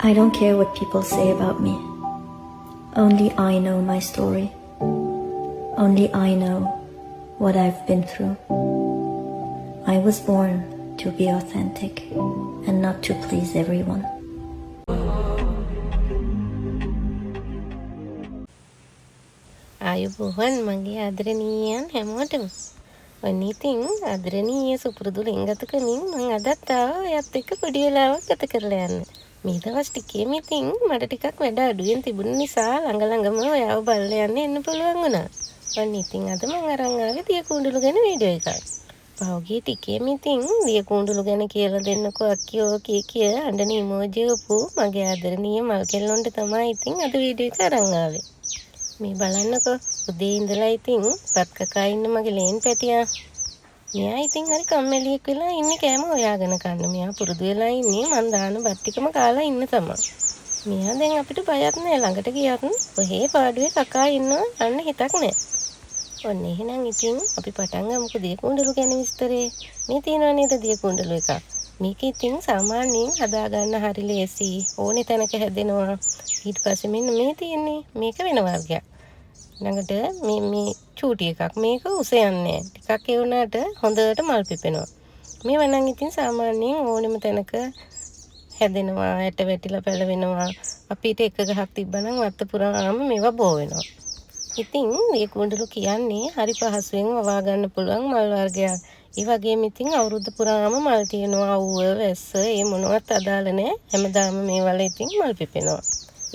I don't care what people say about me. Only I know my story. Only I know what I've been through. I was born to be authentic and not to please everyone. ආයුබෝවන් මගේ ආදරණීයන් හැමෝටම. ඔන්න ඉතින් ආදරණීය සුපුරුදු ලිංගතකමින් මම අදත් ආවා ඔයත් එක්ක පොඩි වෙලාවක් ගත කරලා යන්න. මේ දවස් ටිකේම ඉතින් මට ටිකක් වැඩ අඩුවෙන් තිබුණ නිසා ළඟම ඔයාව බලලා යන්න එන්න පුළුවන් වුණා. ඔන්න ඉතින් අද මම අරන් ආවේ දිය කුණ්ඩලු ගැන වීඩියෝ එකක්. පහුගිය ටිකේම ඉතින් දිය කුණ්ඩලු ගැන කියලා දෙන්නකෝ අක්කියෝ කිය අඬන ඉමෝජි උපු මගේ ආදරණීය මල් කෙල්ලොන්ට තමයි ඉතින් අද වීඩියෝ එක අරන් ආවේ. මේ බලන්නකෝ උදේ ඉඳලා ඉතින් පත් කකා ඉන්න මගේ ලේන් පැටියා. මෙයා ඉතින් හරි කම්මැලියෙක් වෙලා ඉන්නේ කෑම හොයාගෙන කන්න. මෙයා පුරුදු වෙලා ඉන්නේ මං දාන බත් ටිකම කාලා ඉන්න තමයි. මෙයා දැන් අපිට බයක් නෑ ළඟට ගියත් ඔහේ පාඩුවේ කකා ඉන්නවා යන්න හිතක් නෑ. ඔන්න එහෙනම් ඉතින් අපි පටන් ගමුකෝ දිය කුණ්ඩලු ගැන විස්තරේ. මේ තියෙනවා නේද දිය කුණ්ඩලු එකක්. මේක ඉතින් සාමාන්‍යයෙන් හදාගන්න හරි ලේසි. ඕනේ තැනක හැදෙනවා. ඊට පස්සේ මෙන්න මේ තියෙන්නේ මේක වෙන වර්ගයක්. ළඟට මේ චූටි එකක්. මේක උස යන්නේ ටිකක් ඒ වුණාට හොඳට මල් පිපෙනවා. මේවා නම් ඉතින් සාමාන්‍යයෙන් ඕනෙම තැනක හැදෙනවා. ඇට වැටිලා පැලවෙනවා. අපිට එක ගහක් තිබ්බනම් වත්ත පුරාම මේවා බෝ වෙනවා. ඉතින් මේ කුණ්ඩලු කියන්නේ හරි පහසුවෙන් වවා ගන්න පුළුවන් මල් වර්ගයක්. ඒ වගේම ඉතින් අවුරුද්ද පුරාම මල් තියෙනවා. අවුව වැස්ස ඒ මොනවත් අදාළ නැහැ. හැමදාම මේ වල ඉතින් මල් පිපෙනවා.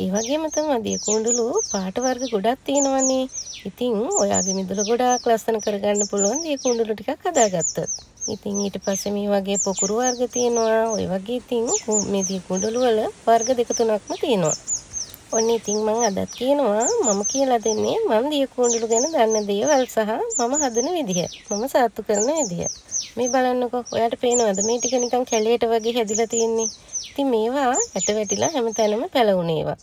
ඒ වගේම තමයි දිය කුණ්ඩලු පාට වර්ග ගොඩක් තියෙනවනේ. ඉතින් ඔයාගේ මිදුල ගොඩාක් ලස්සන කරගන්න පුළුවන් දිය කුණ්ඩලු ටිකක් හදාගත්තොත්. ඉතින් ඊට පස්සේ මේ වගේ පොකුරු වර්ග තියෙනවා. ඔය වගේ ඉතින් මේ දිය කුණ්ඩලු වල වර්ග දෙක තුනක්ම තියෙනවා. ඔන්න ඉතින් මම අදත් කියනවා මම කියලා දෙන්නේ මම දිය කුණ්ඩලු ගැන දන්න දේවල් සහ මම හදන විදිහ. මම සාත්තු කරන විදිහ. මේ බලන්නකෝ ඔයාට පේනවද මේ ටික නිකන් කැලේට වගේ හැදිලා තියෙන්නේ. ඉතින් මේවා ඇට වැටිලා හැමතැනම පැලවුණ ඒවා.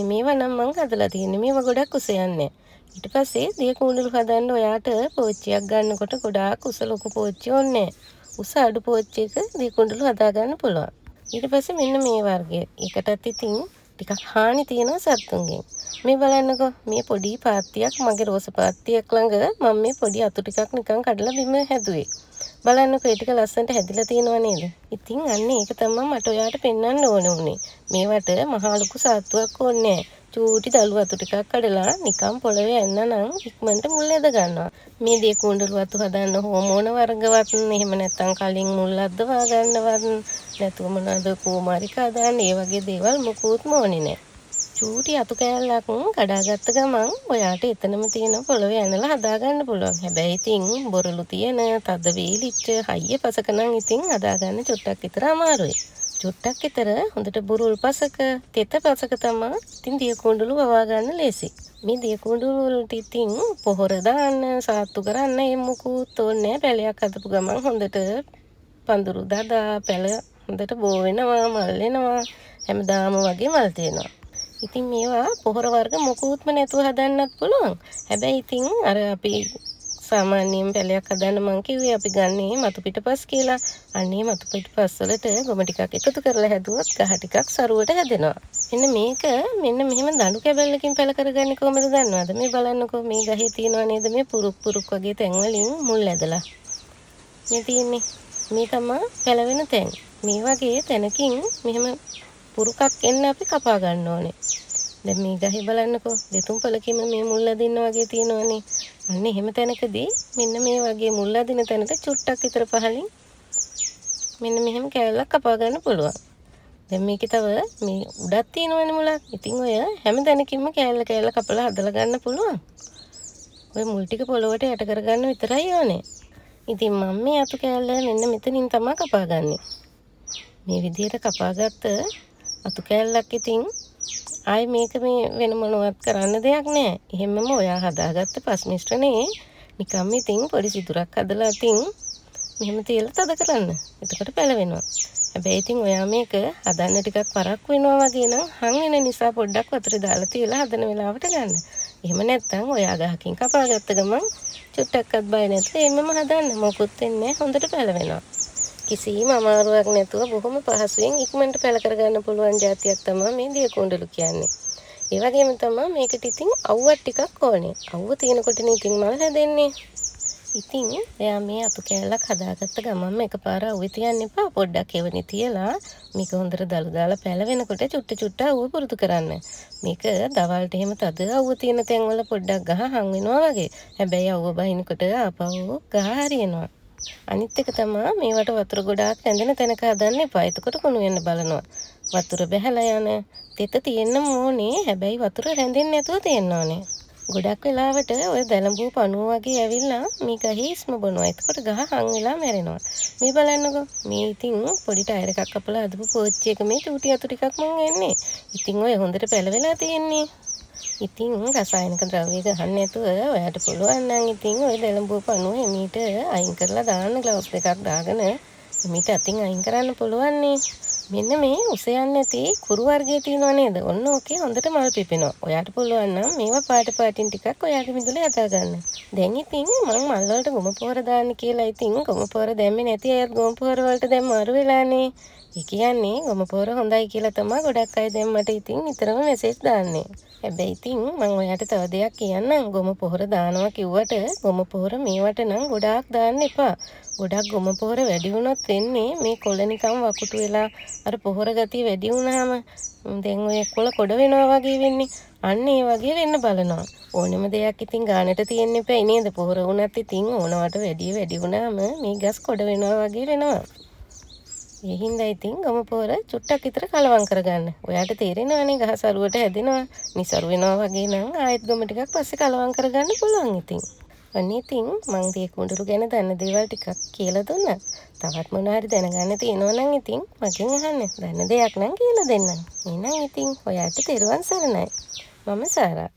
මේවා නම් මං හදලා තියෙන්නේ. මේවා ගොඩක් උස යන්නේ. ඊට පස්සේ දිය කුණ්ඩලු හදන්න ඔයාට පෝච්චියක් ගන්නකොට ගොඩාක් උස ලොකු පෝච්චි ඕනේ. උස අඩු පෝච්චියක දිය කුණ්ඩලු හදා ගන්න පුළුවන්. ඊට පස්සේ මෙන්න මේ වර්ගය. ඒකටත් ඉතින් ටිකක් හානි තියෙනවා සත්තුන්ගෙන්. මේ බලන්නකෝ මේ පොඩි පාත්තියක් මගේ රෝස පාත්තියක් ළඟ මම මේ පොඩි අතු ටිකක් නිකන් කඩලා බිම හැදුවේ. බලන්නකෝ ඒ ටික ලස්සනට හැදිලා තියෙනව නේද? ඉතින් අන්න ඒක තමයි මට ඔයාලට පෙන්වන්න ඕනේ උනේ. මේවට මහා ලොකු සාත්තුවක් ඕනේ නැහැ. චූටි දළු අතු ටිකක් කඩලා නිකන් පොළවේ යන්නනම් ඉක්මනට මුල් ඇද ගන්නවා. මේ දිය කුණ්ඩලු අතු හදන්න හෝමෝන වර්ගවත් එහෙම නැත්නම් කලින් මුල් අද්දවා ගන්නවත් නැතුව මොනවාද කුමාරිකා දාන්න ඒ වගේ දේවල් මොකුත්ම ඕනේ නැහැ. චූටි අතු කෑල්ලක් කඩාගත්ත ගමන් ඔයාට එතනම තියෙන පොළවේ ඇනලා හදාගන්න පුළුවන්. හැබැයි ඉතින් බොරළු තියෙන තද වේලිච්ච හයිය පසක නම් ඉතින් හදාගන්න චුට්ටක් විතර අමාරුයි. චුට්ටක් විතර හොඳට බුරුල් පසක තෙත පසක තමයි ඉතින් දිය කුණ්ඩලු වවා ගන්න ලේසි. මේ දිය කුණ්ඩලු වලට ඉතින් පොහොර දාන්න සාත්තු කරන්න ඒ මොකුත් ඕනේ නැහැ. පැලයක් හදපු ගමන් හොඳට පඳුරු දාලා පැල හොඳට බෝ වෙනවා මල් වෙනවා. හැමදාම වගේ මල් තියෙනවා. ඉතින් මේවා පොහොර වර්ග මොකුත්ම නැතුව හදන්නත් පුළුවන්. හැබැයි ඉතින් අර අපි සාමාන්‍යයෙන් පැලයක් හදන්න මං කිව්වේ අපි ගන්නේ මතු පිටපස් කියලා. අන්නේ මතු පිටපස් වලට ගොම ටිකක් එකතු කරලා හැදුවොත් ගහ ටිකක් සරුවට හැදෙනවා. මෙන්න මෙහෙම දඬු කැබල්ලකින් පැල කරගන්නේ කොහමද දන්නවද? මේ බලන්නකෝ මේ ගහේ තියෙනව නේද මේ පුරුක් වගේ තැන් වලින් මුල් ඇදලා. මේ තියෙන්නේ මේ තමයි පැලවෙන තැන්. මේ වගේ තැනකින් මෙහෙම පුරුකක් එන්න අපි කපා ගන්න ඕනේ. දැන් මේ ගහේ බලන්නකෝ දෙතුන් පළකින්ම මේ මුල් අදින්න වගේ තියෙනවනේ. අන්න එහෙම තැනකදී මෙන්න මේ වගේ මුල් අදින තැනට චුට්ටක් විතර පහලින් මෙන්න මෙහෙම කෑල්ලක් කපා ගන්න පුළුවන්. දැන් මේකේ තව මේ උඩක් තියෙනවනේ මුලක්. ඉතින් ඔය හැම තැනකින්ම කෑල්ල කපලා හදලා ගන්න පුළුවන්. ඔය මුල් ටික පොළොවට යට කරගන්න විතරයි ඕනේ. ඉතින් මම මේ අතු කෑල්ල මෙන්න මෙතනින් තමයි කපාගන්නේ. මේ විදිහට කපාගත්ත අතු කෑල්ලක් ඉතින් ආයි මේක මේ වෙන මොනවත් කරන්න දෙයක් නෑ. එහෙමම ඔයා හදාගත්ත පස් මිශ්‍රණේ නිකම් ඉතින් පොඩි සිදුරක් හදලා ඉතින් මෙහෙම තියලා තද කරන්න. එතකොට පැලවෙනවා. හැබැයි ඉතින් ඔයා මේක හදන්න ටිකක් පරක් වෙනවා වගේ නම් හන් වෙන නිසා පොඩ්ඩක් වතුරේ දාලා තියලා හදන වෙලාවට ගන්න. එහෙම නැත්නම් ඔයා ගහකින් කපාගත්ත ගමන් චුට්ටක්වත් බය නැතුව එමම හදන්න මොකුත් වෙන්නේ හොඳට පැලවෙනවා. කිසිම අමාරුවක් නැතුව බොහොම පහසුවෙන් ඉක්මනට පැල කරගන්න පුළුවන් જાතියක් තමයි මේ දිය කුණ්ඩලු කියන්නේ. ඒ වගේම තමයි මේකට ඉතින් අවුවක් ටිකක් ඕනේ. අවුව තියෙනකොටනේ ඉතින් මල් හැදෙන්නේ. ඉතින් එයා මේ අතු කෑල්ලක් හදාගත්ත ගමන්ම එකපාර අවුවේ තියන්න එපා. පොඩ්ඩක් එවනේ තියලා මේක හොඳට දළු දාලා පැලවෙනකොට චුට්ට අවුව පුරුදු කරන්න. මේක දවල්ට එහෙම තද අවුව තියෙන තැන්වල පොඩ්ඩක් ගහ හං වෙනවා වගේ. හැබැයි අවුව බහිනකොට ආපහු ගහ හරියනවා. අනිත් එක තමයි මේවට වතුර ගොඩාක් රැඳෙන තැනක හදන්න එපා. එතකොට කුණු වෙන්න බලනවා. වතුර බැහැලා යන තෙත තියෙන්න ඕනේ. හැබැයි වතුර රැඳෙන්නේ නැතුව තියෙන්න ඕනේ. ගොඩක් වෙලාවට ඔය දැලඹූ පණුව වගේ ඇවිල්ලා මේ ගහේ ඉස්ම බොනවා. එතකොට ගහ හං වෙලා මැරෙනවා. මේ බලන්නකෝ. මේ ඉතින් පොඩි ටයර් එකක් අපලා අදපු පෝච්චි එක මේ චූටි අතු ටිකක් මං එන්නේ. ඉතින් ඔය හොඳට පැලවෙලා තියෙන්නේ. ඉතින් රසායනික ද්‍රව්‍ය ගහන්න නැතුව ඔයාට පුළුවන් නම් ඉතින් ඔය දැලඹූ පණුව එමීට අයින් කරලා දාන්න ග්ලව්ස් දෙකක් දාගෙන එමීට අතින් අයින් කරන්න පුළුවන් නේ. මෙන්න මේ උස යන්නේ නැති කුරු වර්ගයේ තියෙනව නේද? ඔන්න ඕකේ හොඳට මල් පිපෙනවා. ඔයාට පුළුවන් නම් මේවා පාටින් ටිකක් ඔයාගේ මිදුලේ හදා ගන්න. දැන් ඉතින් මම මල් වලට ගොම පොහොර දාන්න කියලා ඉතින් ගොම පොහොර දැම්මේ නැති අයත් ගොම පොහොර වලට දැන් මාරු වෙලානේ. ඒ කියන්නේ ගොම පොහොර හොඳයි කියලා තමයි ගොඩක් අය දැන් මට ඉතින් නිතරම මෙසේජ් දාන්නේ. හැබැයි ඉතින් මම ඔයාට තව දෙයක් කියන්නම්. ගොම පොහොර දානවා කිව්වට ගොම පොහොර මේවට නම් ගොඩාක් දාන්න එපා. ගොඩක් ගොම පොහොර වැඩි වුණොත් වෙන්නේ මේ කොළ නිකන් වකුටු වෙලා අර පොහොර ගතිය වැඩි වුණාම දැන් ඔය කොළ කොඩ වෙනවා වගේ වෙන්නේ. අන්න ඒ වගේ වෙන්න බලනවා. ඕනෙම දෙයක් ඉතින් ගානට තියෙන්න එපා නේද? පොහොර වුණත් ඉතින් ඕනවට වැඩි වුණාම මේ ගස් කොඩ වෙනවා වගේ වෙනවා. ඒ හින්දා ඉතින් ගොම පොහොර චුට්ටක් විතර කලවම් කරගන්න. ඔයාට තේරෙනවනේ ගහ සරුවට හැදෙනවා. නිසරු වෙනවා වගේ නම් ආයෙත් ගොම ටිකක් පස්සේ කලවම් කරගන්න පුළුවන් ඉතින්. අන්න ඉතින් මං දිය කුණ්ඩලු ගැන දන්න දේවල් ටිකක් කියලා දුන්නා. තවත් මොනවා හරි දැනගන්න තියෙනවා නම් ඉතින් මගෙන් අහන්න. දන්න දෙයක් නම් කියලා දෙන්නම්. එහෙනම් ඉතින් ඔයාට තෙරුවන් සරණයි. මම සාරා.